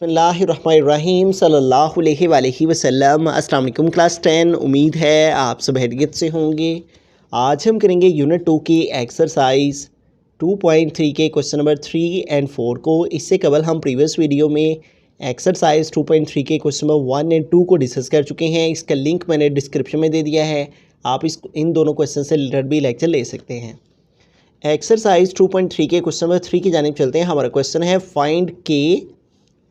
बिस्मिल्लाहिर्रहमानिर्रहीम सल्लल्लाहु अलैहि वसल्लम। अस्सलाम वालेकुम क्लास 10। उम्मीद है आप सब खैरियत से होंगे। आज हम करेंगे यूनिट 2 की एक्सरसाइज 2.3 के क्वेश्चन नंबर 3 एंड 4 को। इससे कबल हम प्रीवियस वीडियो में एक्सरसाइज 2.3 के क्वेश्चन नंबर 1 एंड 2 को डिस्कस कर चुके हैं। इसका लिंक मैंने डिस्क्रिप्शन में दे दिया है, आप इन दोनों क्वेश्चन से रिलेटेड भी लेक्चर ले सकते हैं। एक्सरसाइज 2.3 के क्वेश्चन नंबर 3 की जानिब चलते हैं। हमारा क्वेश्चन है find K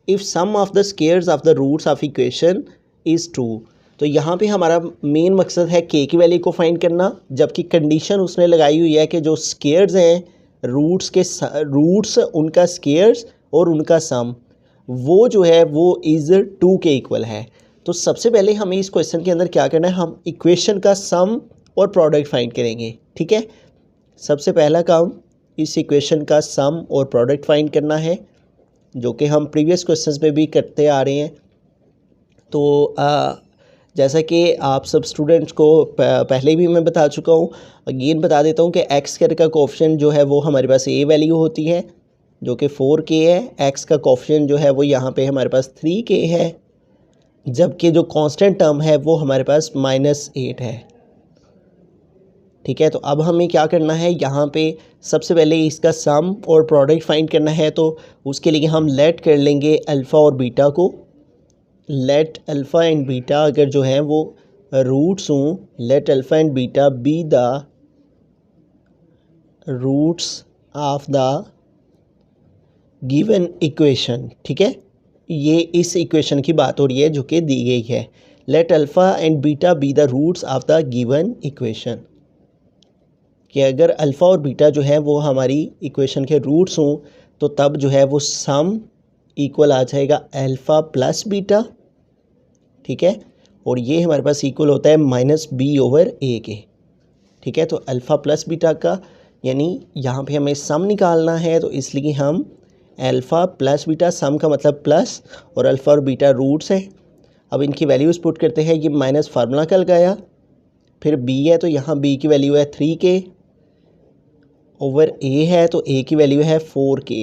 if sum of the squares of the roots of equation is true. तो यहाँ पे हमारा मेन मकसद है के की वैल्यू को फाइंड करना, जबकि कंडीशन उसने लगाई हुई है कि जो स्क्वायर्स हैं रूट्स उनका स्क्वायर्स और उनका सम वो जो है वो इज़ 2 के इक्वल है। तो सबसे पहले हमें इस क्वेश्चन के अंदर क्या करना है, हम इक्वेशन का सम और प्रोडक्ट फाइंड करेंगे। ठीक है, सबसे पहला काम इस इक्वेशन का सम और प्रोडक्ट फाइंड करना है, जो कि हम प्रीवियस क्वेश्चंस में भी करते आ रहे हैं। तो जैसा कि आप सब स्टूडेंट्स को पहले भी मैं बता चुका हूँ, अगेन बता देता हूँ कि एक्स स्क्वायर का कोएफिशिएंट जो है वो हमारे पास ए वैल्यू होती है जो कि 4k है। एक्स का कोएफिशिएंट जो है वो यहाँ पे हमारे पास 3k है, जबकि जो कांस्टेंट टर्म है वो हमारे पास -8 है। ठीक है, तो अब हमें क्या करना है, यहाँ पे सबसे पहले इसका सम और प्रोडक्ट फाइंड करना है। तो उसके लिए हम लेट कर लेंगे अल्फ़ा और बीटा को। लेट अल्फ़ा एंड बीटा अगर जो है वो रूट्स हों, let alpha and beta be the roots of the given equation. ठीक है, ये इस इक्वेशन की बात हो रही है जो कि दी गई है। Let alpha and beta be the roots of the given equation, कि अगर अल्फ़ा और बीटा जो है वो हमारी इक्वेशन के रूट्स हों तो तब जो है वो सम इक्वल आ जाएगा अल्फ़ा प्लस बीटा। ठीक है, और ये हमारे पास इक्वल होता है -b/a के। ठीक है, तो अल्फ़ा प्लस बीटा का यानी यहाँ पे हमें सम निकालना है, तो इसलिए हम अल्फ़ा प्लस बीटा, सम का मतलब प्लस और अल्फ़ा और बीटा रूट्स है। अब इनकी वैल्यूज़ पुट करते हैं। ये माइनस फार्मूला का लगाया, फिर b है तो यहाँ b की वैल्यू है 3k ओवर a है तो a की वैल्यू है 4k।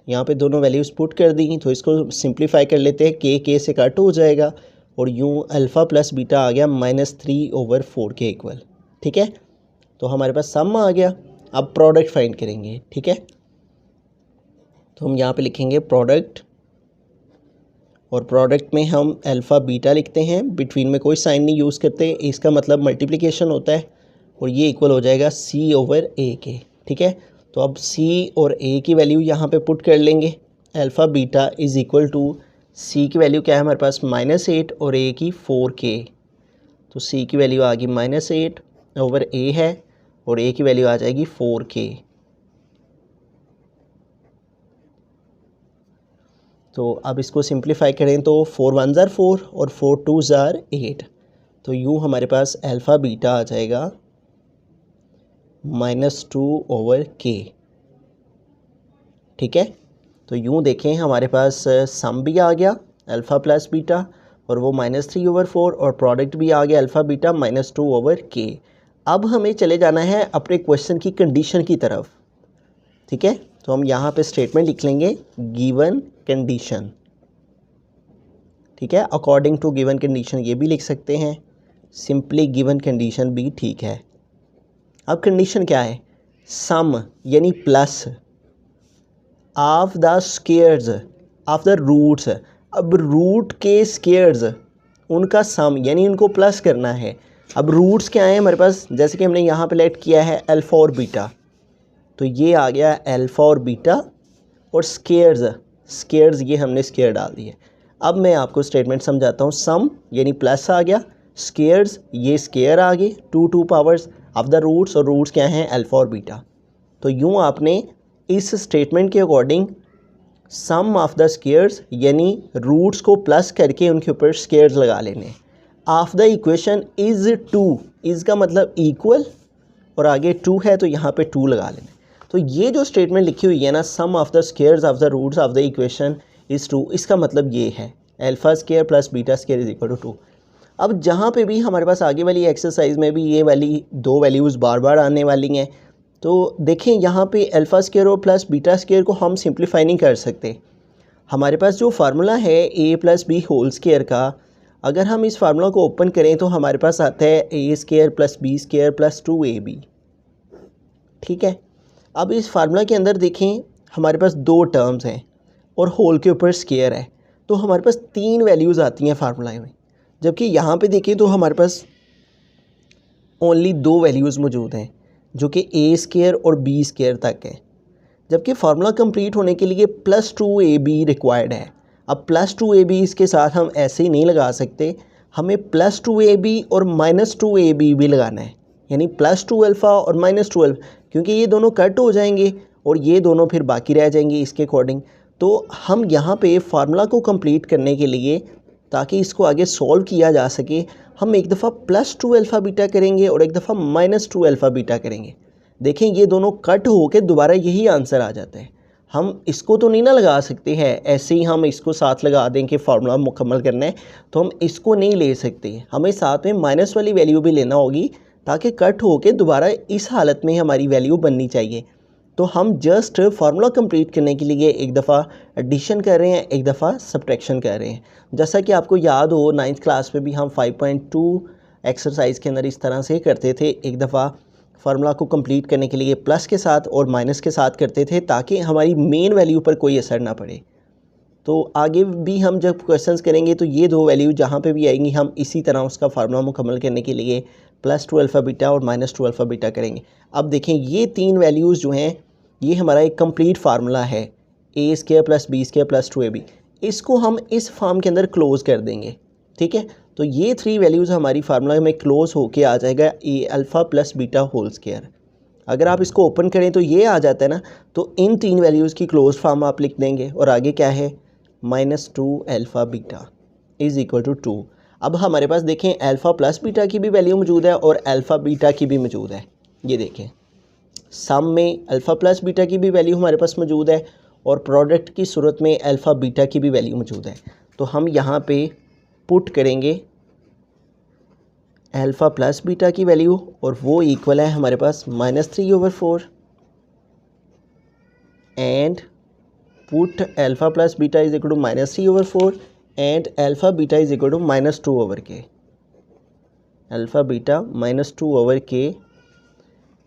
यहाँ पे दोनों वैल्यूज़ पुट कर दी, तो इसको सिंप्लीफाई कर लेते हैं, k से कट हो जाएगा और यूँ अल्फ़ा प्लस बीटा आ गया -3/4k इक्वल। ठीक है, तो हमारे पास सम आ गया। अब प्रोडक्ट फाइंड करेंगे। ठीक है, तो हम यहाँ पे लिखेंगे प्रोडक्ट, और प्रोडक्ट में हम अल्फ़ा बीटा लिखते हैं, बिटवीन में कोई साइन नहीं यूज़ करते, इसका मतलब मल्टीप्लिकेशन होता है, और ये इक्वल हो जाएगा c/a के। ठीक है, तो अब c और a की वैल्यू यहाँ पे पुट कर लेंगे। Alpha beta is equal to c की वैल्यू क्या है हमारे पास -8 और a की 4k, तो c की वैल्यू आ गई -8/a है और a की वैल्यू आ जाएगी 4k। तो अब इसको सिंप्लीफाई करें तो 4 1 ज़ार 4 और 4 2 ज़ार 8, तो यूँ हमारे पास अल्फ़ा बीटा आ जाएगा -2/k। ठीक है, तो यूँ देखें हमारे पास सम भी आ गया अल्फ़ा प्लस बीटा और वो -3/4, और प्रोडक्ट भी आ गया अल्फ़ा बीटा -2/k। अब हमें चले जाना है अपने क्वेश्चन की कंडीशन की तरफ। ठीक है, तो हम यहाँ पे स्टेटमेंट लिख लेंगे गिवन कंडीशन। ठीक है, अकॉर्डिंग टू गिवन कंडीशन ये भी लिख सकते हैं, सिंपली गिवन कंडीशन भी ठीक है। अब कंडीशन क्या है, सम यानी plus of the squares of the roots. अब रूट के स्क्वायर्स उनका सम यानी उनको प्लस करना है। अब रूट्स क्या है हमारे पास, जैसे कि हमने यहाँ पे लेट किया है अल्फ़ा और बीटा, तो ये आ गया अल्फ़ा और बीटा, और स्क्वायर्स ये हमने स्क्वायर डाल दिए। अब मैं आपको स्टेटमेंट समझाता हूँ। सम यानी प्लस आ गया, स्क्वायर्स ये स्क्वायर आ गए, 2 पावर्स ऑफ द रूट्स, और रूट्स क्या हैं अल्फ़ा और बीटा। तो यूँ आपने इस स्टेटमेंट के according sum of the squares यानी रूट्स को प्लस करके उनके ऊपर स्क्वायर्स लगा लेने। Of the equation is 2, is का मतलब इक्वल, और आगे 2 है तो यहाँ पे 2 लगा लेने। तो ये जो स्टेटमेंट लिखी हुई है ना, sum of the squares of the roots of the equation is 2, इसका मतलब ये है alpha square plus beta square is equal to 2। अब जहाँ पे भी हमारे पास आगे वाली एक्सरसाइज में भी ये वाली दो वैल्यूज़ बार बार आने वाली हैं, तो देखें यहाँ पे अल्फ़ा स्क्वायर और प्लस बीटा स्क्वायर को हम सिंप्लीफाई नहीं कर सकते, हमारे पास जो फार्मूला है a plus B whole square का, अगर हम इस फार्मूला को ओपन करें तो हमारे पास आता है a square plus B square plus 2ab। ठीक है, अब इस फार्मूला के अंदर देखें हमारे पास दो टर्म्स हैं और होल के ऊपर स्क्वायर है, तो हमारे पास तीन वैल्यूज़ आती हैं फार्मूला में। जबकि यहाँ पे देखें तो हमारे पास ओनली दो वैल्यूज़ मौजूद हैं जो कि a स्क्वायर और b स्क्वायर तक है। जबकि फार्मूला कंप्लीट होने के लिए प्लस 2ab रिक्वायर्ड है। अब प्लस 2ab इसके साथ हम ऐसे ही नहीं लगा सकते, हमें प्लस 2ab और माइनस 2ab भी लगाना है, यानी प्लस 2 अल्फ़ा और माइनस 2 अल्फ़ा, क्योंकि ये दोनों कट हो जाएंगे और ये दोनों फिर बाकी रह जाएंगे इसके अकॉर्डिंग। तो हम यहाँ पे फार्मूला को कंप्लीट करने के लिए, ताकि इसको आगे सॉल्व किया जा सके, हम एक दफ़ा प्लस 2 अल्फ़ा बीटा करेंगे और एक दफ़ा माइनस 2 अल्फ़ा बीटा करेंगे। देखें ये दोनों कट होकर दोबारा यही आंसर आ जाता है। हम इसको तो नहीं ना लगा सकते हैं ऐसे ही हम इसको साथ लगा दें कि फार्मूला मुकम्मल करना है, तो हम इसको नहीं ले सकते, हमें साथ में माइनस वाली वैल्यू भी लेना होगी ताकि कट होकर दोबारा इस हालत में हमारी वैल्यू बननी चाहिए। तो हम जस्ट फार्मूला कंप्लीट करने के लिए एक दफ़ा एडिशन कर रहे हैं, एक दफ़ा सब्ट्रैक्शन कर रहे हैं। जैसा कि आपको याद हो 9th क्लास में भी हम 5.2 एक्सरसाइज के अंदर इस तरह से करते थे, एक दफ़ा फार्मूला को कंप्लीट करने के लिए प्लस के साथ और माइनस के साथ करते थे ताकि हमारी मेन वैल्यू पर कोई असर ना पड़े। तो आगे भी हम जब क्वेश्चंस करेंगे तो ये दो वैल्यू जहाँ पे भी आएंगी हम इसी तरह उसका फार्मूला मुकम्मल करने के लिए प्लस 2 अल्फ़ा बीटा और माइनस 2 अल्फ़ा बीटा करेंगे। अब देखें ये तीन वैल्यूज़ जो हैं ये हमारा एक कंप्लीट फार्मूला है, a square plus B square plus 2ab। इसको हम इस फॉर्म के अंदर क्लोज़ कर देंगे। ठीक है, तो ये थ्री वैल्यूज़ हमारी फार्मूला में क्लोज़ होके आ जाएगा a alpha plus beta whole square. अगर आप इसको ओपन करें तो ये आ जाता है ना, तो इन तीन वैल्यूज़ की क्लोज फॉर्म आप लिख देंगे और आगे क्या है -2 alpha beta is equal to 2। अब हमारे पास देखें अल्फ़ा प्लस बीटा की भी वैल्यू मौजूद है और अल्फ़ा बीटा की भी मौजूद है। ये देखें सम में अल्फ़ा प्लस बीटा की भी वैल्यू हमारे पास मौजूद है और प्रोडक्ट की सूरत में अल्फ़ा बीटा की भी वैल्यू मौजूद है। तो हम यहाँ पे पुट करेंगे अल्फ़ा प्लस बीटा की वैल्यू और वो इक्वल है हमारे पास -3/4 and put alpha plus beta is equal to -3/4 and alpha beta is equal to -2/k। Alpha beta -2/k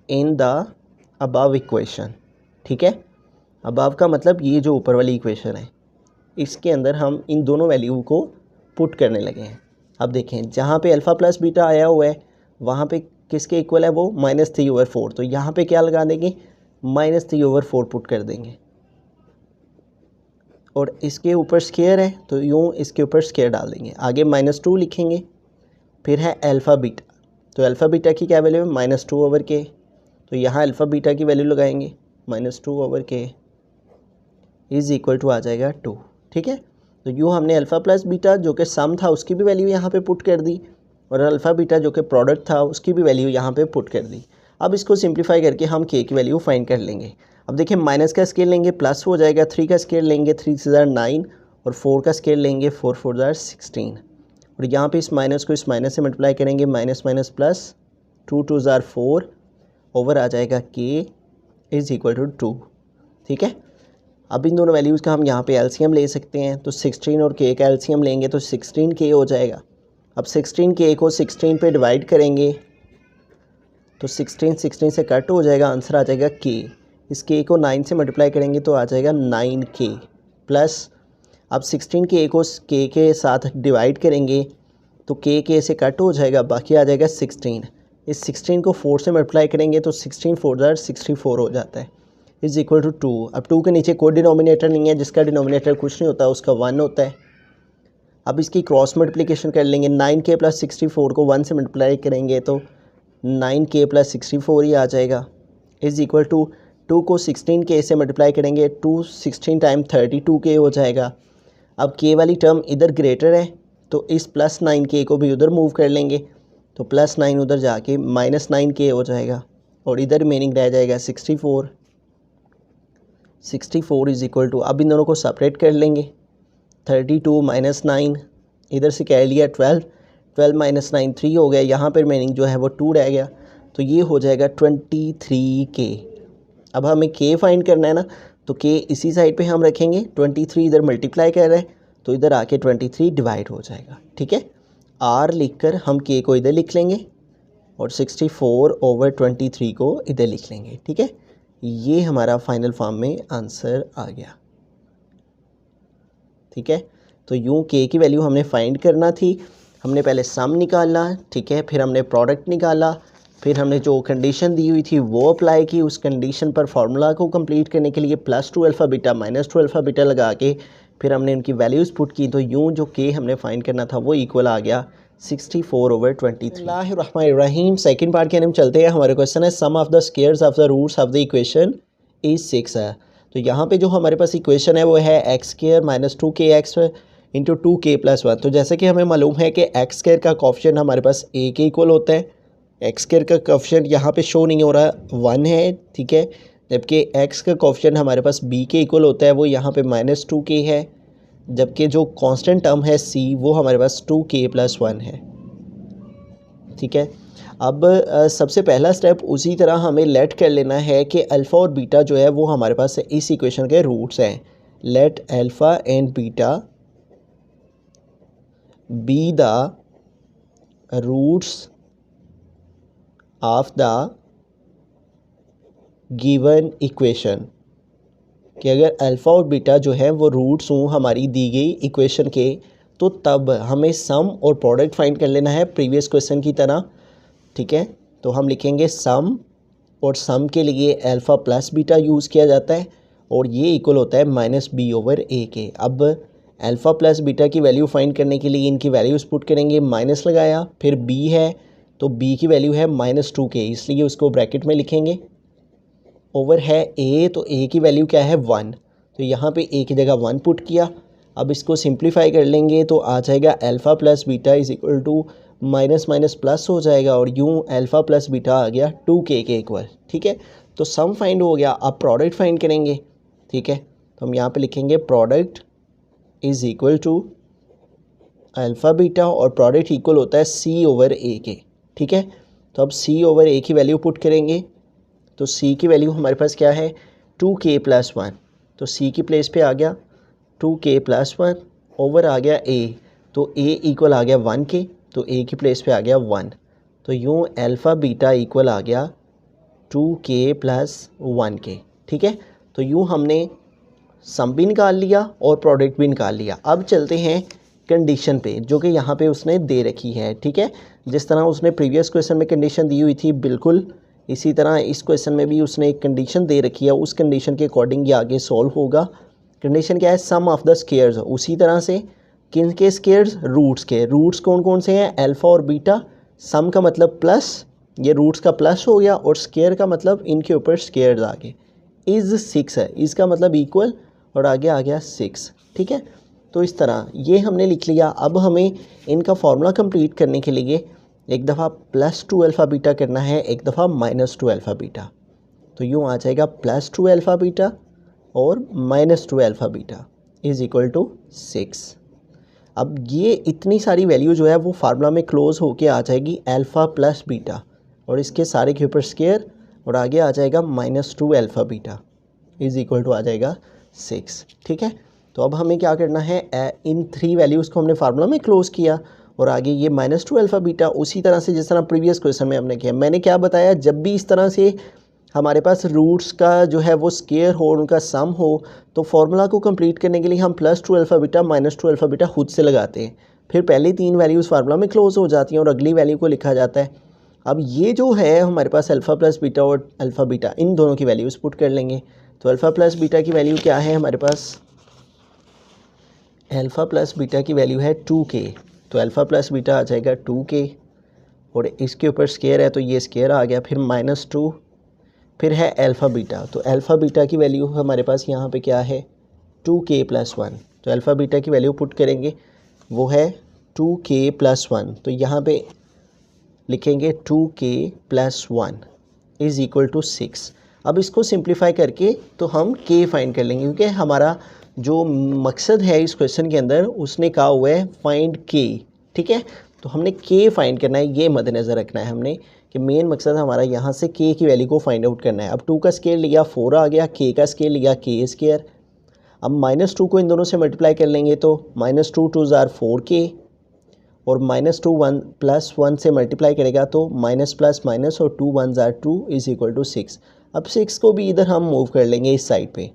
in the above equation. ठीक है, अबव का मतलब ये जो ऊपर वाली इक्वेशन है इसके अंदर हम इन दोनों वैल्यू को पुट करने लगे हैं। अब देखें जहाँ पे अल्फ़ा प्लस बीटा आया हुआ है वहाँ पे किसके इक्वल है वो -3/4, तो यहाँ पे क्या लगा देंगे -3/4 पुट कर देंगे और इसके ऊपर स्क्वायर है तो यूँ इसके ऊपर स्क्वायर डाल देंगे, आगे -2 लिखेंगे। फिर है अल्फ़ा बीटा, तो अल्फ़ा बीटा की क्या वैल्यू है -2/k, तो यहाँ अल्फ़ा बीटा की वैल्यू लगाएंगे -2/k इज़ इक्वल टू आ जाएगा 2। ठीक है, तो यूँ हमने अल्फ़ा प्लस बीटा जो कि सम था उसकी भी वैल्यू यहाँ पे पुट कर दी और अल्फ़ा बीटा जो कि प्रोडक्ट था उसकी भी वैल्यू यहाँ पे पुट कर दी। अब इसको सिंप्लीफाई करके हम k की वैल्यू फाइंड कर लेंगे। अब देखिए माइनस का स्केल लेंगे प्लस हो जाएगा, 3 का स्केल लेंगे 3 से 9 और 4 का स्केल लेंगे 4 4 16 और यहाँ पे इस माइनस को इस माइनस से मल्टीप्लाई करेंगे माइनस माइनस प्लस 2 2 4 ओवर आ जाएगा k इज़ इक्वल टू 2। ठीक है, अब इन दोनों वैल्यूज़ का हम यहाँ पे एलसीएम ले सकते हैं, तो 16 और k का एलसीएम लेंगे तो 16k हो जाएगा। अब 16k को 16 पे डिवाइड करेंगे तो 16 से कट हो जाएगा, आंसर आ जाएगा k। इस k को 9 से मल्टीप्लाई करेंगे तो आ जाएगा 9k प्लस, अब 16k को k के साथ डिवाइड करेंगे तो k से कट हो जाएगा, बाकी आ जाएगा 16। इस 16 को 4 से मल्टीप्लाई करेंगे तो 16 4 64 हो जाता है इज़ इक्वल टू 2। अब 2 के नीचे कोई डिनोमिनेटर नहीं है, जिसका डिनोमिनेटर कुछ नहीं होता उसका 1 होता है। अब इसकी क्रॉस मल्टीप्लिकेशन कर लेंगे, 9k प्लस 64 को 1 से मल्टीप्लाई करेंगे तो 9k प्लस 64 ही आ जाएगा इज़ इक्वल टू 2 को 16k से मल्टीप्लाई करेंगे 2 16 टाइम 32k हो जाएगा। अब k वाली टर्म इधर ग्रेटर है तो इस प्लस 9k को भी उधर मूव कर लेंगे तो प्लस 9 उधर जाके -9k हो जाएगा और इधर रिमेनिंग रह जाएगा 64 इज़ इक्वल टू, अब इन दोनों को सेपरेट कर लेंगे 32 माइनस 9 इधर से कह लिया 12 माइनस 9 3 हो गया, यहाँ पर रिमेनिंग जो है वो 2 रह गया तो ये हो जाएगा 23k। अब हमें k फाइंड करना है ना, तो k इसी साइड पे हम रखेंगे, 23 इधर मल्टीप्लाई कर रहे हैं तो इधर आके 23 डिवाइड हो जाएगा, ठीक है। r लिखकर हम k को इधर लिख लेंगे और 64/23 को इधर लिख लेंगे, ठीक है। ये हमारा फाइनल फॉर्म में आंसर आ गया, ठीक है। तो यूँ k की वैल्यू हमने फाइंड करना थी, हमने पहले सम निकाला, ठीक है, फिर हमने प्रोडक्ट निकाला, फिर हमने जो कंडीशन दी हुई थी वो अप्लाई की, उस कंडीशन पर फार्मूला को कंप्लीट करने के लिए +2 अल्फ़ा बीटा -2 अल्फ़ा बीटा लगा के फिर हमने उनकी वैल्यूज़ पुट की, तो यूँ जो k हमने फाइंड करना था वो इक्वल आ गया 64/23। रहीम सेकंड पार्ट के हम चलते हैं। हमारे क्वेश्चन है sum of the squares of the roots of the equation is 6 है। तो यहाँ पे जो हमारे पास इक्वेशन है वो है x² - 2kx इंटू 2k + 1। तो जैसे कि हमें मालूम है कि x² का कोफिशिएंट हमारे पास a के इक्वल होता है, x² का कोफिशिएंट यहाँ पे शो नहीं हो रहा 1 है, ठीक है, जबकि x का कोफिशिएंट हमारे पास b के इक्वल होता है, वो यहाँ पे -2k है, जबकि जो कांस्टेंट टर्म है c वो हमारे पास 2k + 1 है, ठीक है। अब सबसे पहला स्टेप उसी तरह हमें लेट कर लेना है कि अल्फ़ा और बीटा जो है वो हमारे पास इस इक्वेशन के रूट्स हैं। Let alpha and beta be the roots of the given equation, कि अगर अल्फ़ा और बीटा जो है वो रूट्स हों हमारी दी गई इक्वेशन के, तो तब हमें सम और प्रोडक्ट फाइंड कर लेना है प्रीवियस क्वेश्चन की तरह, ठीक है। तो हम लिखेंगे सम, और सम के लिए अल्फ़ा प्लस बीटा यूज़ किया जाता है और ये इक्वल होता है -b/a के। अब अल्फ़ा प्लस बीटा की वैल्यू फाइंड करने के लिए इनकी वैल्यूज़ पुट करेंगे, माइनस लगाया, फिर b है तो b की वैल्यू है -2k, इसलिए उसको ब्रैकेट में लिखेंगे, ओवर है a, तो a की वैल्यू क्या है 1, तो यहाँ पे a की जगह 1 पुट किया। अब इसको सिंप्लीफाई कर लेंगे तो आ जाएगा alpha plus beta is equal to minus minus plus हो जाएगा और यूँ अल्फ़ा प्लस बीटा आ गया 2k के इक्वल, ठीक है। तो सम फाइंड हो गया, अब प्रोडक्ट फाइंड करेंगे, ठीक है। तो हम यहाँ पे लिखेंगे product is equal to alpha beta, और प्रोडक्ट इक्वल होता है c/a के, ठीक है। तो अब c/a की वैल्यू पुट करेंगे, तो c की वैल्यू हमारे पास क्या है 2k + 1, तो c की प्लेस पे आ गया 2k + 1 ओवर आ गया a, तो a इक्वल आ गया 1k, तो a की प्लेस पे आ गया 1, तो यूँ अल्फ़ा बीटा इक्वल आ गया 2k + 1k, ठीक है। तो यूँ हमने सम भी निकाल लिया और प्रोडक्ट भी निकाल लिया। अब चलते हैं कंडीशन पे, जो कि यहाँ पे उसने दे रखी है, ठीक है। जिस तरह उसने प्रीवियस क्वेश्चन में कंडीशन दी हुई थी बिल्कुल इसी तरह इस क्वेश्चन में भी उसने एक कंडीशन दे रखी है, उस कंडीशन के अकॉर्डिंग ये आगे सॉल्व होगा। कंडीशन क्या है सम ऑफ द स्क्वायर्स, उसी तरह से किन के स्क्वायर्स, रूट्स के। रूट्स कौन कौन से हैं, अल्फ़ा और बीटा। सम का मतलब प्लस, ये रूट्स का प्लस हो गया, और स्क्वायर का मतलब इनके ऊपर स्क्वायर्स आ गए। इज़ 6 है, इसका मतलब इक्वल, और आगे आ गया 6, ठीक है। तो इस तरह ये हमने लिख लिया। अब हमें इनका फार्मूला कंप्लीट करने के लिए एक दफ़ा +2 अल्फ़ा बीटा करना है, एक दफ़ा -2 अल्फ़ा बीटा, तो यूँ आ जाएगा +2 अल्फ़ा बीटा और -2 alpha beta is equal to 6। अब ये इतनी सारी वैल्यू जो है वो फार्मूला में क्लोज होके आ जाएगी अल्फ़ा प्लस बीटा, और इसके सारे के ऊपर स्क्वायर, और आगे आ जाएगा -2 alpha beta is equal to आ जाएगा 6, ठीक है। तो अब हमें क्या करना है, इन 3 वैल्यूज़ को हमने फार्मूला में क्लोज़ किया, और आगे ये -2 अल्फ़ा बीटा उसी तरह से जिस तरह प्रीवियस क्वेश्चन में हमने किया। मैंने क्या बताया, जब भी इस तरह से हमारे पास रूट्स का जो है वो स्क्वायर हो, उनका सम हो, तो फार्मूला को कंप्लीट करने के लिए हम +2 अल्फ़ा बीटा -2 अल्फ़ा बीटा खुद से लगाते हैं, फिर पहली 3 वैल्यूज़ फार्मूला में क्लोज हो जाती हैं और अगली वैल्यू को लिखा जाता है। अब ये जो है हमारे पास अल्फ़ा प्लस बीटा और अल्फ़ा बीटा, इन दोनों की वैल्यूज़ पुट कर लेंगे। तो अल्फ़ा प्लस बीटा की वैल्यू क्या है हमारे पास, अल्फ़ा प्लस बीटा की वैल्यू है 2k, तो अल्फ़ा प्लस बीटा आ जाएगा 2k, और इसके ऊपर स्क्वायर है तो ये स्क्वायर आ गया, फिर -2, फिर है अल्फ़ा बीटा, तो अल्फ़ा बीटा की वैल्यू हमारे पास यहाँ पे क्या है 2k + 1, तो अल्फ़ा बीटा की वैल्यू पुट करेंगे वो है 2k + 1, तो यहाँ पे लिखेंगे 2k + 1 इज़ इक्वल टू 6। अब इसको सिंप्लीफाई करके तो हम k फाइंड कर लेंगे, क्योंकि हमारा जो मकसद है इस क्वेश्चन के अंदर उसने कहा हुआ है फाइंड k, ठीक है। तो हमने k फाइंड करना है, ये मद्देनज़र रखना है हमने कि मेन मकसद हमारा यहाँ से k की वैल्यू को फाइंड आउट करना है। अब 2 का स्केयर लिया 4 आ गया, k का स्केयर लिया k स्केयर। अब -2 को इन दोनों से मल्टीप्लाई कर लेंगे तो -2 2 ज़ार 4k और -2 1 प्लस 1 से मल्टीप्लाई करेगा तो माइनस प्लस माइनस और 2 1 ज़ार 2 इज़ इक्वल टू 6। अब 6 को भी इधर हम मूव कर लेंगे इस साइड पे,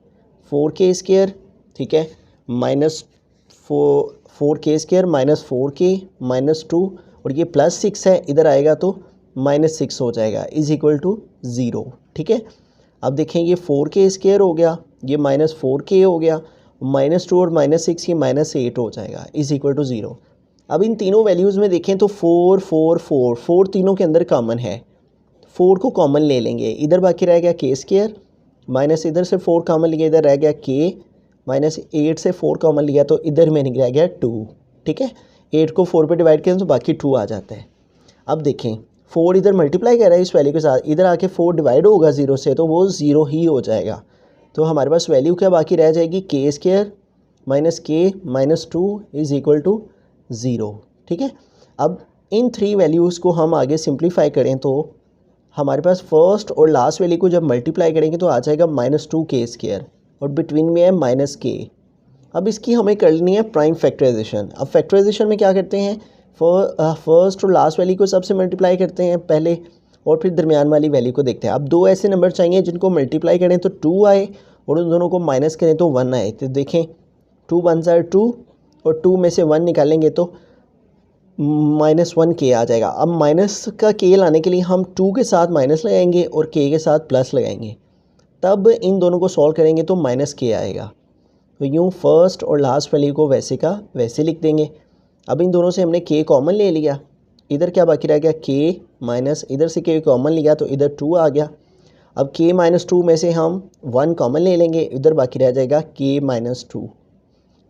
4k स्केयर, ठीक है, -4k स्केयर -4k -2 और ये +6 है, इधर आएगा तो -6 हो जाएगा इज़ इक्वल टू 0, ठीक है। अब देखें ये 4k स्केयर हो गया, ये -4k हो गया, -2 और -6 ये -8 हो जाएगा इज़ इक्वल टू 0। अब इन तीनों वैल्यूज़ में देखें तो 4 4 4 4 तीनों के अंदर कॉमन है, 4 को कॉमन ले लेंगे, इधर बाकी रह गया k स्केयर माइनस इधर से 4 कॉमन लिया, इधर रह गया k -8 से 4 कॉमन लिया तो इधर में रह गया 2, ठीक है। 8 को 4 पे डिवाइड करें तो बाकी 2 आ जाता है। अब देखें 4 इधर मल्टीप्लाई कर रहा है इस वैल्यू के साथ, इधर आके 4 डिवाइड होगा 0 से तो वो 0 ही हो जाएगा। तो हमारे पास वैल्यू क्या बाकी रह जाएगी, k square -k -2 is equal to 0, ठीक है। अब इन 3 वैल्यूज़ को हम आगे सिंप्लीफाई करें तो हमारे पास फर्स्ट और लास्ट वैल्यू को जब मल्टीप्लाई करेंगे तो आ जाएगा -2k स्केयर और बिटवीन में है -k। अब इसकी हमें करनी है प्राइम फैक्टराइजेशन। अब फैक्टराइजेशन में क्या करते हैं, फर्स्ट और लास्ट वैल्यू को सबसे मल्टीप्लाई करते हैं पहले और फिर दरमियान वाली वैल्यू को देखते हैं। अब दो ऐसे नंबर चाहिए जिनको मल्टीप्लाई करें तो 2 आए और उन दोनों को माइनस करें तो 1 आए। तो देखें 2 1 ज़ार 2 और 2 में से 1 निकालेंगे तो -1k आ जाएगा। अब माइनस का k लाने के लिए हम 2 के साथ माइनस लगाएंगे और k के साथ प्लस लगाएंगे, तब इन दोनों को सॉल्व करेंगे तो -k आएगा। तो यूँ फर्स्ट और लास्ट वैल्यू को वैसे का वैसे लिख देंगे। अब इन दोनों से हमने k कॉमन ले लिया, इधर क्या बाकी रह गया k माइनस, इधर से k कॉमन लिया तो इधर 2 आ गया। अब k -2 में से हम 1 कॉमन ले लेंगे, इधर बाकी रह जाएगा k -2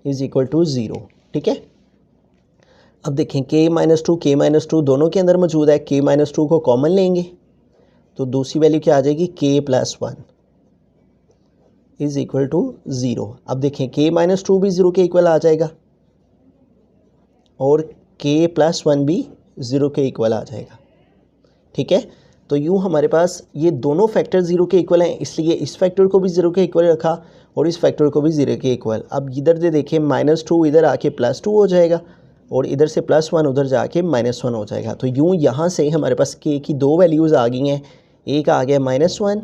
इज़ इक्वल टू 0, ठीक है। अब देखें k -2 दोनों के अंदर मौजूद है, k -2 को कॉमन लेंगे तो दूसरी वैल्यू क्या आ जाएगी, k +1 इज़ इक्वल टू 0। अब देखें k -2 भी 0 के इक्वल आ जाएगा और k +1 भी 0 के इक्वल आ जाएगा, ठीक है। तो यूँ हमारे पास ये दोनों फैक्टर 0 के इक्वल हैं, इसलिए इस फैक्टर को भी 0 के इक्वल रखा और इस फैक्टर को भी 0 के इक्वल। अब इधर से देखें -2 इधर आके +2 हो जाएगा और इधर से +1 उधर जाके -1 हो जाएगा। तो यूँ यहाँ से हमारे पास k की दो वैल्यूज़ आ गई हैं, एक आ गया -1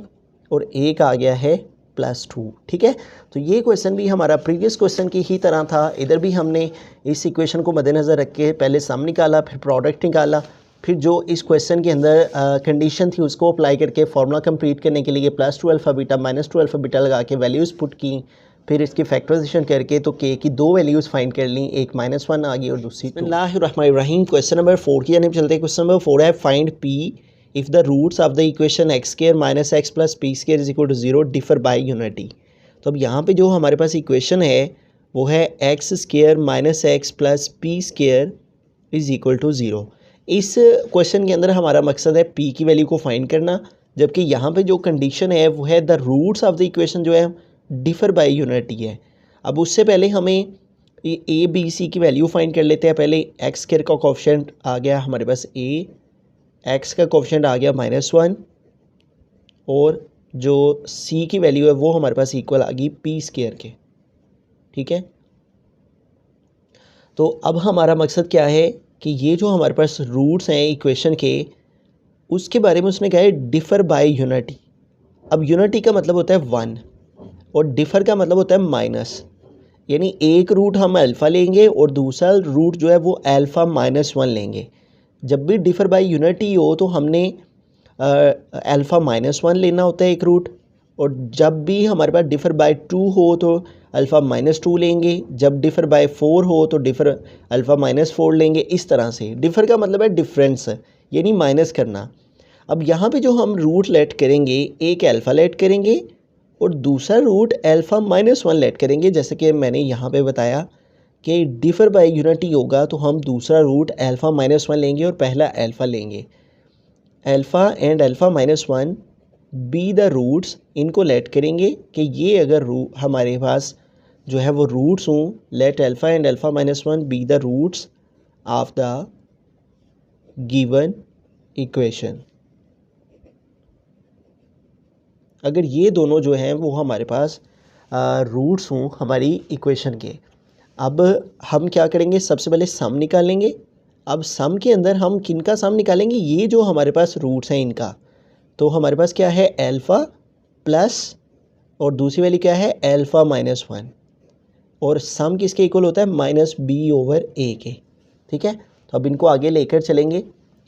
और एक आ गया है +2, ठीक है। तो ये क्वेश्चन भी हमारा प्रीवियस क्वेश्चन की ही तरह था। इधर भी हमने इस इक्वेशन को मद्देनज़र रख के पहले सम निकाला, फिर प्रोडक्ट निकाला, फिर जो इस क्वेश्चन के अंदर कंडीशन थी उसको अप्लाई करके फार्मूला कंप्लीट करने के लिए +2 अल्फ़ा बीटा -2 अल्फ़ा बीटा लगा के वैल्यूज़ पुट की, फिर इसकी फैक्टराइजेशन करके तो k की दो वैल्यूज़ फाइंड कर ली, एक -1 आ गई और दूसरी। बिस्मिल्लाहिर्रहमानिर्रहीम। क्वेश्चन नंबर 4 की जानिब चलते हैं। क्वेश्चन नंबर 4 है, find p if the roots of the equation x square -x + p square is equal to 0 differ by unity. तो अब यहाँ पे जो हमारे पास इक्वेशन है वो है x square -x + p square is equal to 0। इस क्वेश्चन के अंदर हमारा मकसद है p की वैल्यू को फाइंड करना, जबकि यहाँ पे जो कंडीशन है वो है the roots of the equation जो है डिफर बाय यूनिटी है। अब उससे पहले हमें a b c की वैल्यू फाइंड कर लेते हैं। पहले x स्क्वायर का कोफिशिएंट आ गया हमारे पास a, x का कोफिशिएंट आ गया -1 और जो c की वैल्यू है वो हमारे पास इक्वल आ गई p स्क्वायर के, ठीक है। तो अब हमारा मकसद क्या है कि ये जो हमारे पास रूट्स हैं इक्वेशन के, उसके बारे में उसने कहा है डिफ़र बाय यूनिटी। अब यूनिटी का मतलब होता है 1 और डिफ़र का मतलब होता है माइनस, यानी एक रूट हम अल्फ़ा लेंगे और दूसरा रूट जो है वो अल्फ़ा -1 लेंगे। जब भी डिफ़र बाय यूनिटी हो तो हमने अल्फ़ा -1 लेना होता है एक रूट, और जब भी हमारे पास डिफ़र बाय 2 हो तो अल्फ़ा -2 लेंगे, जब डिफ़र बाय 4 हो तो डिफ़र अल्फ़ा -4 लेंगे। इस तरह से डिफ़र का मतलब है डिफरेंस, यानी माइनस करना। अब यहाँ पे जो हम रूट लेट करेंगे, एक अल्फ़ा लेट करेंगे और दूसरा रूट अल्फ़ा -1 लेट करेंगे। जैसे कि मैंने यहाँ पे बताया कि डिफ़र बाय यूनिटी होगा तो हम दूसरा रूट अल्फ़ा -1 लेंगे और पहला अल्फ़ा लेंगे। Alpha and alpha -1 be the roots, इनको लेट करेंगे कि ये अगर हमारे पास जो है वो रूट्स हों, let alpha and alpha -1 be the roots of the given equation, अगर ये दोनों जो हैं वो हमारे पास रूट्स हों हमारी इक्वेशन के। अब हम क्या करेंगे, सबसे पहले सम निकालेंगे। अब सम के अंदर हम किन का सम निकालेंगे, ये जो हमारे पास रूट्स हैं इनका। तो हमारे पास क्या है, अल्फ़ा प्लस और दूसरी वाली क्या है, अल्फ़ा माइनस 1, और सम किसके इक्वल होता है, माइनस बी ओवर ए के। ठीक है, तो अब इनको आगे लेकर चलेंगे।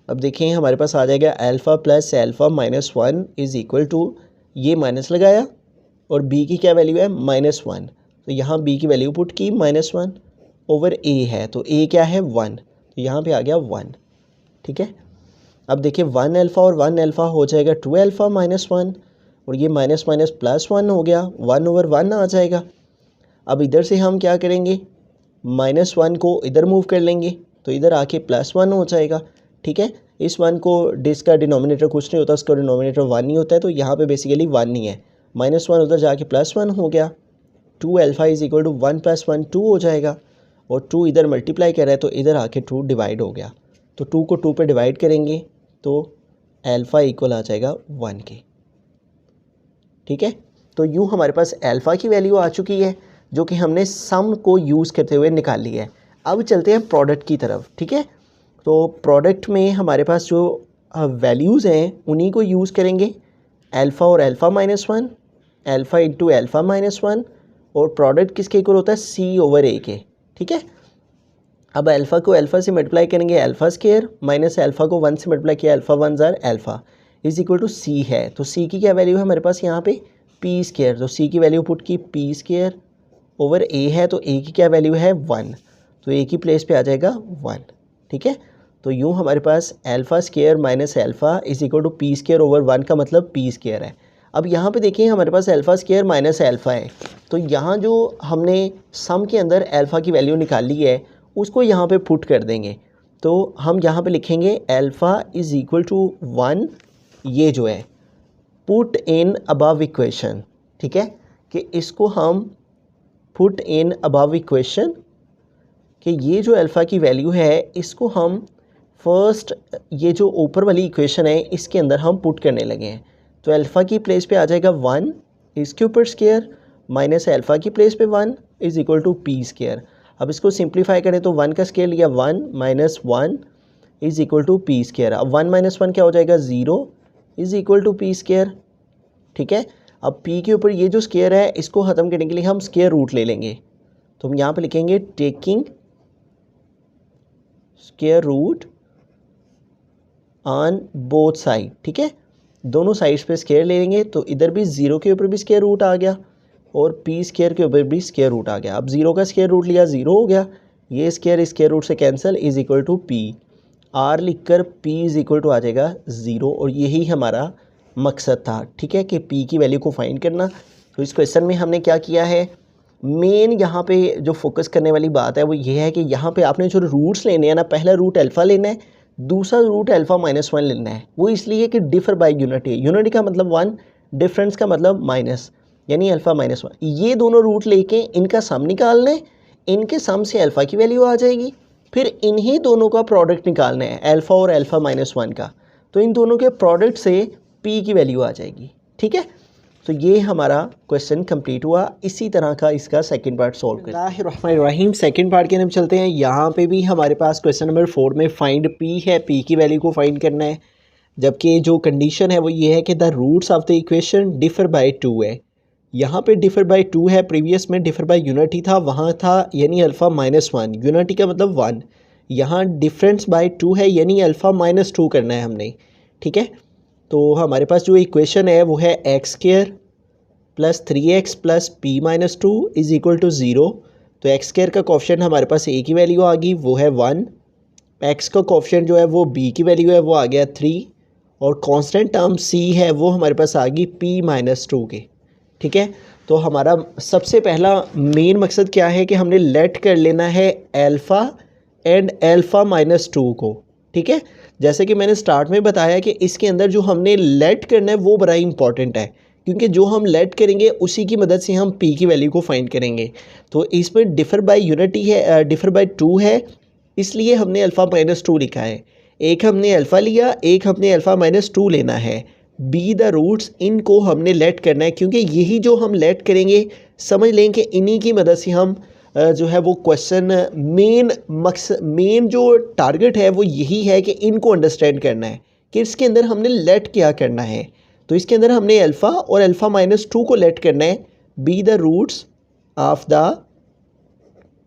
अब देखिए हमारे पास आ जाएगा alpha plus alpha minus 1 is equal to, ये माइनस लगाया और b की क्या वैल्यू है, माइनस 1, तो यहाँ b की वैल्यू पुट की माइनस 1 ओवर a है, तो a क्या है 1, तो यहाँ पे आ गया 1। ठीक है, अब देखिए 1 अल्फ़ा और 1 अल्फ़ा हो जाएगा 2 अल्फ़ा माइनस 1, और ये माइनस माइनस प्लस 1 हो गया, 1 ओवर 1 आ जाएगा। अब इधर से हम क्या करेंगे, माइनस 1 को इधर मूव कर लेंगे, तो इधर आके प्लस 1 हो जाएगा। ठीक है, इस 1 को जिसका डिनोमिनेटर कुछ नहीं होता उसका डिनोमिनेटर 1 नहीं होता है, तो यहाँ पे बेसिकली 1 नहीं है, माइनस 1 उधर जाके प्लस 1 हो गया। 2 alpha is equal to 1 plus 1 2 हो जाएगा, और 2 इधर मल्टीप्लाई कर रहा है तो इधर आके 2 डिवाइड हो गया, तो 2 को 2 पे डिवाइड करेंगे तो अल्फ़ा इक्वल आ जाएगा 1 के। ठीक है, तो यूँ हमारे पास अल्फ़ा की वैल्यू आ चुकी है जो कि हमने सम को यूज़ करते हुए निकाल ली है। अब चलते हैं प्रोडक्ट की तरफ। ठीक है, तो प्रोडक्ट में हमारे पास जो वैल्यूज़ हैं उन्हीं को यूज़ करेंगे, अल्फ़ा और alpha minus 1, alpha into alpha minus 1, और प्रोडक्ट किसके इक्वल होता है, सी ओवर ए के। ठीक है, अब अल्फ़ा को अल्फ़ा से मल्टीप्लाई करेंगे अल्फ़ा स्क्वायर, माइनस अल्फ़ा को 1 से मल्टीप्लाई किया अल्फ़ा 1 ज़ार alpha is equal to c है। तो सी की क्या वैल्यू है हमारे पास यहाँ पे, पी स्क्वायर, तो सी की वैल्यू पुट की पी स्क्वायर ओवर ए है, तो ए की क्या वैल्यू है 1, तो ए की प्लेस पे आ जाएगा 1। ठीक है, तो यूँ हमारे पास alpha square minus alpha is equal to p square over 1 का मतलब पी स्क्वायर है। अब यहाँ पे देखिए हमारे पास अल्फ़ा स्क्वायर माइनस अल्फ़ा है, तो यहाँ जो हमने सम के अंदर अल्फ़ा की वैल्यू निकाली है उसको यहाँ पे पुट कर देंगे, तो हम यहाँ पे लिखेंगे अल्फ़ा इज़ इक्वल टू 1, ये जो है पुट इन अबव इक्वेशन। ठीक है, कि इसको हम पुट इन अबव इक्वेशन, कि ये जो अल्फ़ा की वैल्यू है इसको हम फर्स्ट ये जो ऊपर वाली इक्वेशन है इसके अंदर हम पुट करने लगे हैं। तो अल्फ़ा की प्लेस पे आ जाएगा 1 इसके ऊपर स्क्वायर, माइनस अल्फ़ा की प्लेस पे 1 is equal to p square. अब इसको सिंप्लीफाई करें तो 1 का स्क्वायर लिया 1 minus 1 is equal to p square. अब 1 माइनस 1 क्या हो जाएगा, 0 is equal to p square. ठीक है, अब p के ऊपर ये जो स्क्वायर है इसको ख़त्म करने के लिए हम स्क्वायर रूट ले लेंगे, तो हम यहाँ पे लिखेंगे taking square root on both side. ठीक है, दोनों साइड्स पे स्क्वायर ले लेंगे, तो इधर भी 0 के ऊपर भी स्क्वायर रूट आ गया और p स्क्वायर के ऊपर भी स्क्वायर रूट आ गया। अब 0 का स्क्वायर रूट लिया 0 हो गया, ये स्क्वायर रूट से cancel is equal to p, r लिख कर p इज़ इक्वल टू आ जाएगा 0, और यही हमारा मकसद था। ठीक है, कि p की वैल्यू को फाइंड करना। तो इस क्वेश्चन में हमने क्या किया है, मेन यहाँ पे जो फोकस करने वाली बात है वो ये है कि यहाँ पे आपने जो रूट्स लेने हैं ना, पहला रूट अल्फ़ा लेना है, दूसरा रूट अल्फ़ा माइनस 1 लेना है। वो इसलिए कि डिफर बाय यूनिटी, यूनिटी का मतलब 1, डिफरेंस का मतलब माइनस, यानी अल्फ़ा माइनस 1। ये दोनों रूट लेके इनका सम निकालना है, इनके सम से अल्फ़ा की वैल्यू आ जाएगी, फिर इन्हीं दोनों का प्रोडक्ट निकालना है अल्फ़ा और अल्फ़ा माइनस 1 का, तो इन दोनों के प्रोडक्ट से p की वैल्यू आ जाएगी। ठीक है, तो ये हमारा क्वेश्चन कंप्लीट हुआ। इसी तरह का इसका सेकंड पार्ट सॉल्व बिस्मिल्लाहिर्रहमानिर्रहीम। सेकंड पार्ट के हम चलते हैं। यहाँ पे भी हमारे पास क्वेश्चन नंबर 4 में फाइंड p है, p की वैल्यू को फाइंड करना है, जबकि जो कंडीशन है वो ये है कि the roots of the equation differ by 2 है। यहाँ पे डिफर बाय 2 है, प्रीवियस में डिफर बाय यूनिटी था, वहाँ था यानी अल्फ़ा माइनस 1, यूनिटी का मतलब 1, यहाँ डिफरेंस बाय 2 है यानी अल्फ़ा माइनस 2 करना है हमने। ठीक है, तो हमारे पास जो इक्वेशन है वो है x square plus 3x plus p minus 2 is equal to 0। तो एक्स स्क्वायर का कोफिशिएंट हमारे पास a की वैल्यू आ गई, वो है 1, x का कोफिशिएंट जो है वो b की वैल्यू है वो आ गया 3, और कांस्टेंट टर्म c है वो हमारे पास आ गई p माइनस 2 के। ठीक है, तो हमारा सबसे पहला मेन मकसद क्या है कि हमने लेट कर लेना है अल्फ़ा एंड अल्फ़ा माइनस 2 को। ठीक है, जैसे कि मैंने स्टार्ट में बताया कि इसके अंदर जो हमने लेट करना है वो बड़ा इंपॉर्टेंट है, क्योंकि जो हम लेट करेंगे उसी की मदद से हम p की वैल्यू को फाइंड करेंगे। तो इसमें डिफर बाय यूनिटी है, डिफर बाय 2 है, इसलिए हमने अल्फ़ा माइनस 2 लिखा है। एक हमने अल्फ़ा लिया, एक हमने अल्फ़ा माइनस 2 लेना है, बी द रूट्स, इनको हमने लेट करना है, क्योंकि यही जो हम लेट करेंगे समझ लें कि इन्हीं की मदद से हम जो है वो क्वेश्चन मेन जो टारगेट है वो यही है कि इनको अंडरस्टैंड करना है कि इसके अंदर हमने लेट क्या करना है। तो इसके अंदर हमने अल्फ़ा और अल्फ़ा माइनस 2 को लेट करना है be the roots of the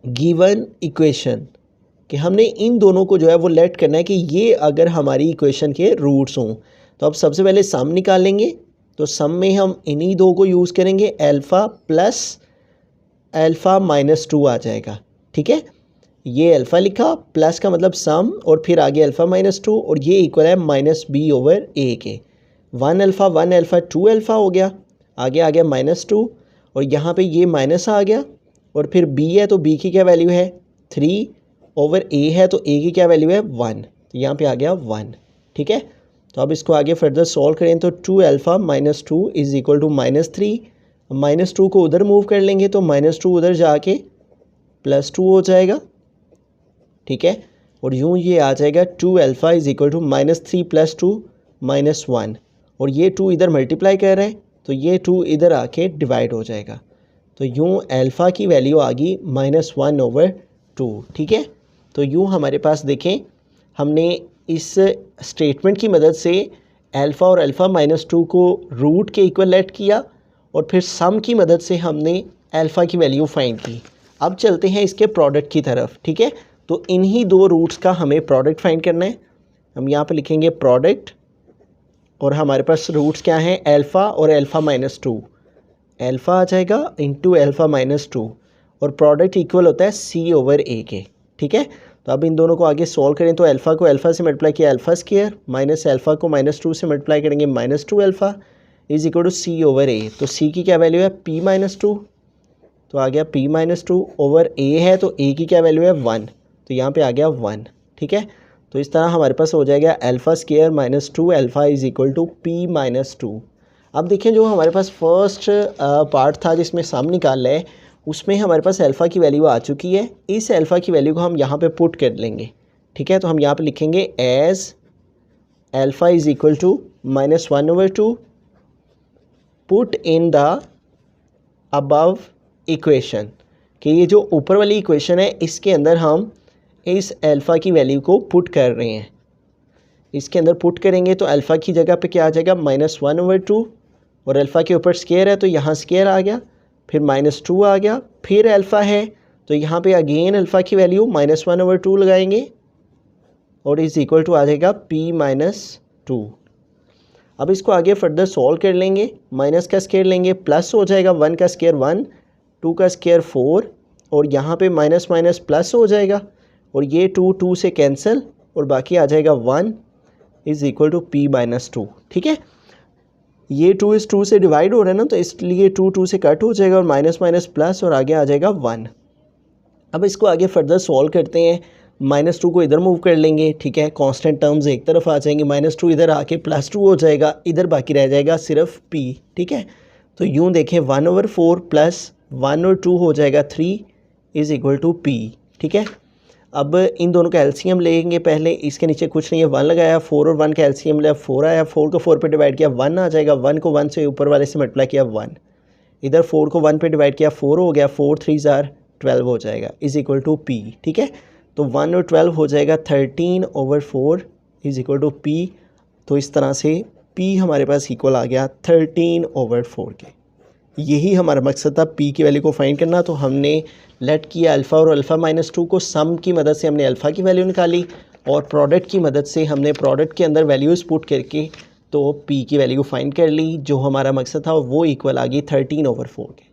given equation, कि हमने इन दोनों को जो है वो लेट करना है कि ये अगर हमारी इक्वेशन के रूट्स हों। तो अब सबसे पहले सम निकाल लेंगे, तो सम में हम इन्हीं दो को यूज़ करेंगे, अल्फ़ा प्लस अल्फ़ा माइनस 2 आ जाएगा। ठीक है, ये अल्फ़ा लिखा, प्लस का मतलब सम, और फिर आगे अल्फ़ा माइनस 2, और ये इक्वल है माइनस बी ओवर ए के। 1 अल्फ़ा 2 अल्फ़ा हो गया, आगे आ गया माइनस 2, और यहाँ पे ये माइनस आ गया, और फिर b है तो b की क्या वैल्यू है 3 ओवर a है तो a की क्या वैल्यू है 1, तो यहाँ पे आ गया 1। ठीक है, तो अब इसको आगे फर्दर सॉल्व करें तो 2 alpha minus 2 is equal to minus 3, minus 2 को उधर मूव कर लेंगे तो माइनस 2 उधर जाके प्लस 2 हो जाएगा। ठीक है, और यूँ ये आ जाएगा 2 alpha is equal to minus 3 plus 2 minus 1, और ये 2 इधर मल्टीप्लाई कर रहे हैं तो ये 2 इधर आके डिवाइड हो जाएगा, तो यूँ अल्फ़ा की वैल्यू आ गई माइनस 1 ओवर 2। ठीक है, तो यूँ हमारे पास देखें हमने इस स्टेटमेंट की मदद से अल्फ़ा और अल्फ़ा माइनस 2 को रूट के इक्वल लेट किया, और फिर सम की मदद से हमने अल्फ़ा की वैल्यू फाइंड की। अब चलते हैं इसके प्रोडक्ट की तरफ। ठीक है, तो इन्हीं दो रूट्स का हमें प्रोडक्ट फाइंड करना है। हम यहाँ पर लिखेंगे प्रोडक्ट, और हमारे पास रूट्स क्या हैं अल्फ़ा और अल्फ़ा माइनस 2, अल्फ़ा आ जाएगा इंटू अल्फ़ा माइनस 2, और प्रोडक्ट इक्वल होता है सी ओवर ए के। ठीक है, तो अब इन दोनों को आगे सॉल्व करें तो अल्फ़ा को अल्फ़ा से मल्टीप्लाई किया अल्फ़ा स्क्वायर, माइनस अल्फ़ा को माइनस 2 से मल्टीप्लाई करेंगे minus 2 alpha is equal to C over A. तो सी की क्या वैल्यू है पी माइनस 2, तो आ गया पी माइनस 2 ओवर ए है तो ए की क्या वैल्यू है 1, तो यहाँ पे आ गया 1। ठीक है, तो इस तरह हमारे पास हो जाएगा alpha square minus 2 alpha is equal to p minus 2। अब देखें जो हमारे पास फर्स्ट पार्ट था जिसमें सम निकाल है, उसमें हमारे पास अल्फ़ा की वैल्यू आ चुकी है। इस अल्फ़ा की वैल्यू को हम यहाँ पे पुट कर लेंगे। ठीक है, तो हम यहाँ पे लिखेंगे as alpha is equal to minus 1 over 2 put in the above equation, कि ये जो ऊपर वाली इक्वेशन है इसके अंदर हम इस अल्फ़ा की वैल्यू को पुट कर रहे हैं। इसके अंदर पुट करेंगे तो अल्फ़ा की जगह पे क्या आ जाएगा माइनस 1 ओवर 2, और अल्फ़ा के ऊपर स्क्वायर है तो यहाँ स्क्वायर आ गया, फिर माइनस 2 आ गया, फिर अल्फ़ा है तो यहाँ पे अगेन अल्फ़ा की वैल्यू माइनस 1 ओवर 2 लगाएंगे, और इज़ इक्वल टू आ जाएगा पी माइनस 2। अब इसको आगे फर्दर सॉल्व कर लेंगे, माइनस का स्क्वायर लेंगे प्लस हो जाएगा, 1 का स्क्वायर 1, 2 का स्क्वायर 4, और यहाँ पे माइनस माइनस प्लस हो जाएगा, और ये 2 से कैंसिल, और बाकी आ जाएगा 1 is equal to p minus 2। ठीक है, ये 2 इस 2 से डिवाइड हो रहा है ना, तो इसलिए 2 से कट हो जाएगा, और माइनस माइनस प्लस, और आगे आ जाएगा 1। अब इसको आगे फर्दर सॉल्व करते हैं, माइनस 2 को इधर मूव कर लेंगे। ठीक है, कांस्टेंट टर्म्स एक तरफ आ जाएंगे, माइनस 2 इधर आके प्लस 2 हो जाएगा, इधर बाकी रह जाएगा सिर्फ p। ठीक है, तो यूँ देखें 1 ओवर 4 प्लस 1 और 2 हो जाएगा 3 इज़ इक्वल टू p। ठीक है, अब इन दोनों का एलसीएम लेंगे पहले, इसके नीचे कुछ नहीं है 1 लगाया, 4 और 1 का एलसीएम लिया 4 आया, 4 को 4 पे डिवाइड किया 1 आ जाएगा, 1 को 1 से ऊपर वाले से मल्टीप्लाई किया 1, इधर 4 को 1 पे डिवाइड किया 4 हो गया, 4 3 12 हो जाएगा इज़ इक्वल टू p। ठीक है, तो 1 और 12 हो जाएगा 13 over 4 is equal to p। तो इस तरह से p हमारे पास इक्वल आ गया 13 ओवर 4 के। यही हमारा मकसद था p की वैल्यू को फाइंड करना। तो हमने लेट किया अल्फ़ा और अल्फ़ा माइनस 2 को, सम की मदद से हमने अल्फ़ा की वैल्यू निकाली, और प्रोडक्ट की मदद से हमने प्रोडक्ट के अंदर वैल्यूज़ पुट करके तो p की वैल्यू फाइंड कर ली। जो हमारा मकसद था वो इक्वल आ गई 13 ओवर 4 के।